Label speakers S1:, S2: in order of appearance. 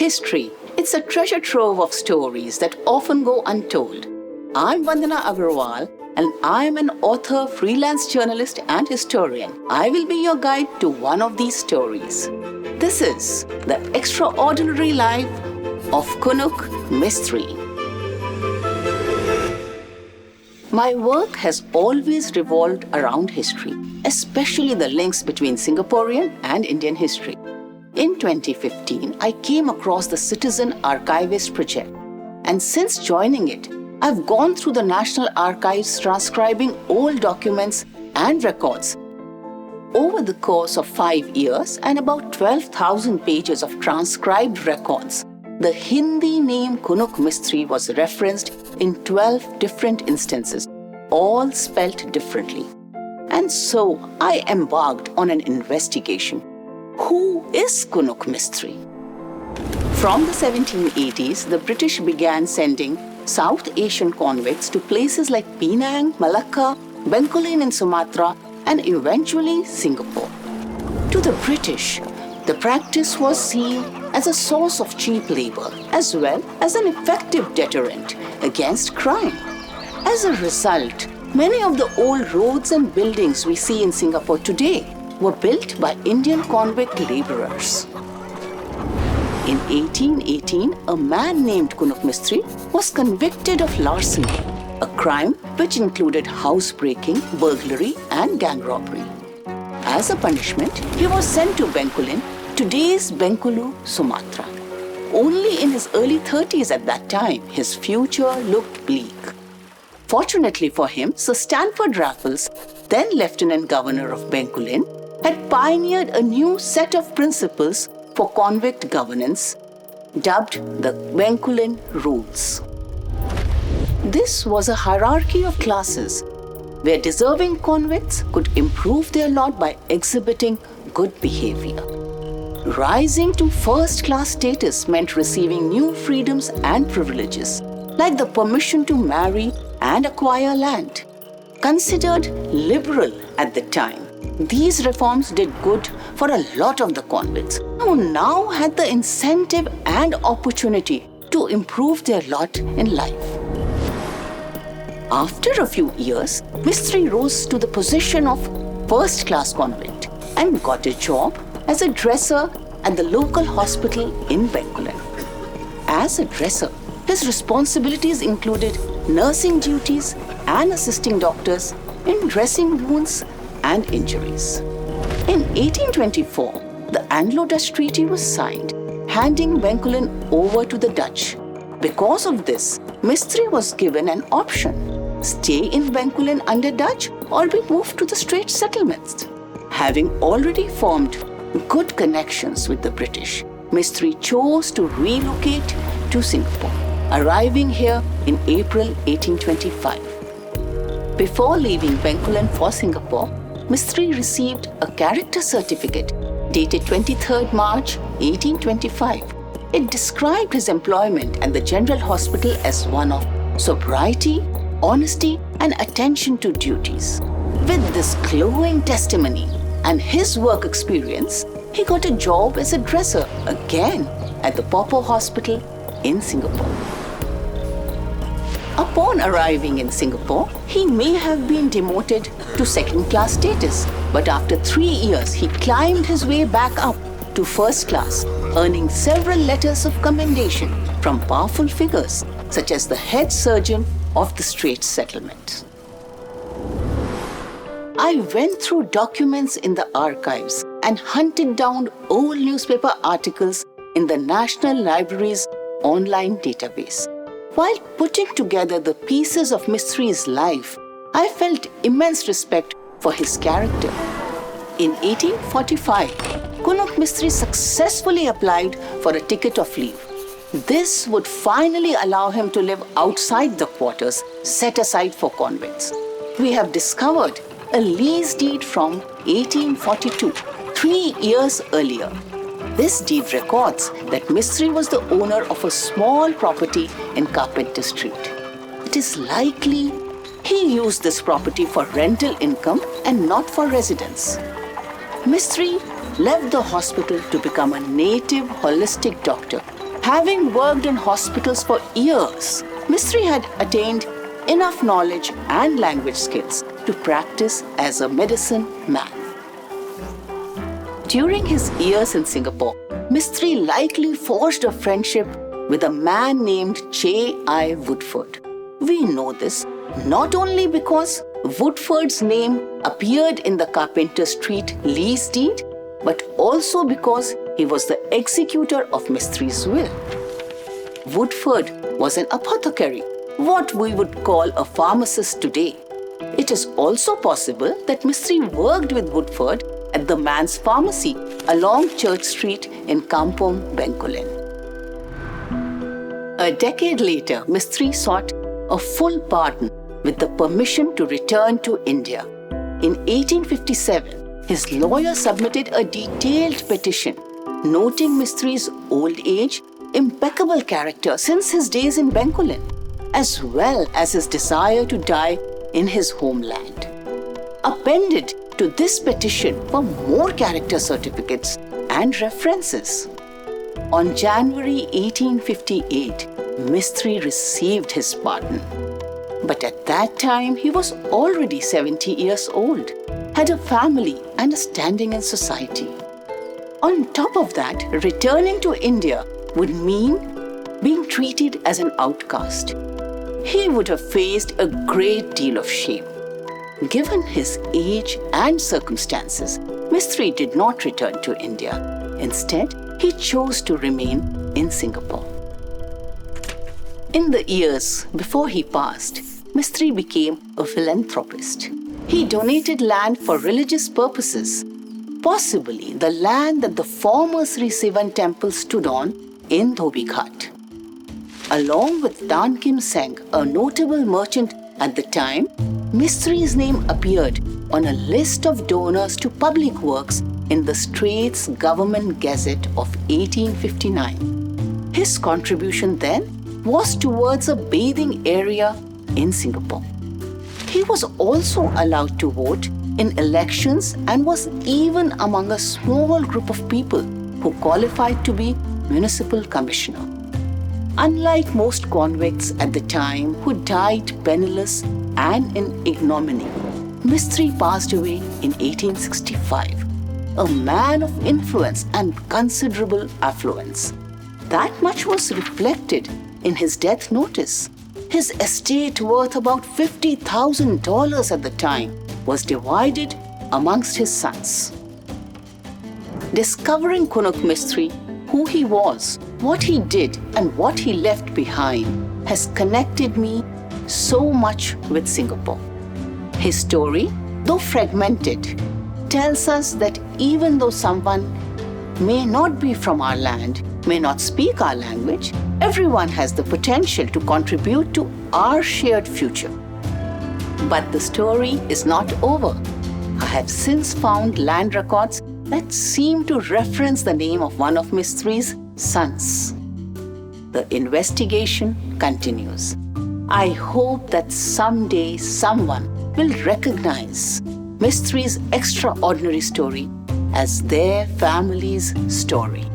S1: History, it's a treasure trove of stories that often go untold. I'm Vandana Agarwal, and I'm an author, freelance journalist, and historian. I will be your guide to one of these stories. This is the extraordinary life of Kunnuck Mistree. My work has always revolved around history, especially the links between Singaporean and Indian history. In 2015, I came across the Citizen Archivist project, and since joining it, I've gone through the National Archives transcribing old documents and records. Over the course of 5 years and about 12,000 pages of transcribed records, the Hindi name Kunnuck Mistree was referenced in 12 different instances, all spelt differently. And so I embarked on an investigation. Who is Kunnuck Mistree? From the 1780s, the British began sending South Asian convicts to places like Penang, Malacca, Bencoolen in Sumatra, and eventually Singapore. To the British, the practice was seen as a source of cheap labor, as well as an effective deterrent against crime. As a result, many of the old roads and buildings we see in Singapore today were built by Indian convict laborers. In 1818, a man named Kunnuck Mistree was convicted of larceny, a crime which included housebreaking, burglary, and gang robbery. As a punishment, he was sent to Bencoolen, today's Bengkulu, Sumatra. Only in his early 30s at that time, his future looked bleak. Fortunately for him, Sir Stanford Raffles, then Lieutenant Governor of Bencoolen, had pioneered a new set of principles for convict governance, dubbed the Bencoolen Rules. This was a hierarchy of classes where deserving convicts could improve their lot by exhibiting good behavior. Rising to first-class status meant receiving new freedoms and privileges, like the permission to marry and acquire land. Considered liberal at the time, these reforms did good for a lot of the convicts, who now had the incentive and opportunity to improve their lot in life. After a few years, Mistree rose to the position of first-class convict and got a job as a dresser at the local hospital in Bencoolen. As a dresser, his responsibilities included nursing duties and assisting doctors in dressing wounds and injuries. In 1824, the Anglo-Dutch Treaty was signed, handing Bencoolen over to the Dutch. Because of this, Mistree was given an option: stay in Bencoolen under Dutch or be moved to the Straits Settlements. Having already formed good connections with the British, Mistree chose to relocate to Singapore, arriving here in April 1825. Before leaving Bencoolen for Singapore, Mistree received a character certificate dated 23rd March 1825. It described his employment at the General Hospital as one of sobriety, honesty, and attention to duties. With this glowing testimony and his work experience, he got a job as a dresser again at the Popo Hospital in Singapore. Upon arriving in Singapore, he may have been demoted to second-class status, but after 3 years, he climbed his way back up to first class, earning several letters of commendation from powerful figures, such as the head surgeon of the Straits Settlement. I went through documents in the archives and hunted down old newspaper articles in the National Library's online database. While putting together the pieces of Mistree's life, I felt immense respect for his character. In 1845, Kunnuck Mistree successfully applied for a ticket of leave. This would finally allow him to live outside the quarters set aside for convicts. We have discovered a lease deed from 1842, 3 years earlier. This deed records that Mistree was the owner of a small property in Carpenter Street. It is likely he used this property for rental income and not for residence. Mistree left the hospital to become a native holistic doctor Having worked in hospitals for years, Mistree had attained enough knowledge and language skills to practice as a medicine man. During his years in Singapore, Mistree likely forged a friendship with a man named J.I. Woodford. We know this not only because Woodford's name appeared in the Carpenter Street lease deed, but also because he was the executor of Mistree's will. Woodford was an apothecary, what we would call a pharmacist today. It is also possible that Mistree worked with Woodford at the man's pharmacy along Church Street in Kampong, Bencoolen. A decade later, Mistree sought a full pardon with the permission to return to India. In 1857, his lawyer submitted a detailed petition noting Mistree's old age, impeccable character since his days in Bencoolen, as well as his desire to die in his homeland. Appended to this petition were more character certificates and references. On January 1858, Mistree received his pardon. But at that time, he was already 70 years old, had a family and a standing in society. On top of that, returning to India would mean being treated as an outcast. He would have faced a great deal of shame. Given his age and circumstances, Mistree did not return to India. Instead, he chose to remain in Singapore. In the years before he passed, Mistree became a philanthropist. He donated land for religious purposes, possibly the land that the former Sri Sivan temple stood on in Dhobi Ghat. Along with Tan Kim Seng, a notable merchant at the time, Mistree's name appeared on a list of donors to public works in the Straits Government Gazette of 1859. His contribution then was towards a bathing area in Singapore. He was also allowed to vote in elections and was even among a small group of people who qualified to be municipal commissioner. Unlike most convicts at the time who died penniless and in ignominy, Mistree passed away in 1865, a man of influence and considerable affluence. That much was reflected in his death notice. His estate, worth about $50,000 at the time, was divided amongst his sons. Discovering Kunnuck Mistree, who he was, what he did, and what he left behind has connected me so much with Singapore. His story, though fragmented, tells us that even though someone may not be from our land, may not speak our language, everyone has the potential to contribute to our shared future. But the story is not over. I have since found land records that seem to reference the name of one of Mistree's sons. The investigation continues. I hope that someday someone will recognize Mistree's extraordinary story as their family's story.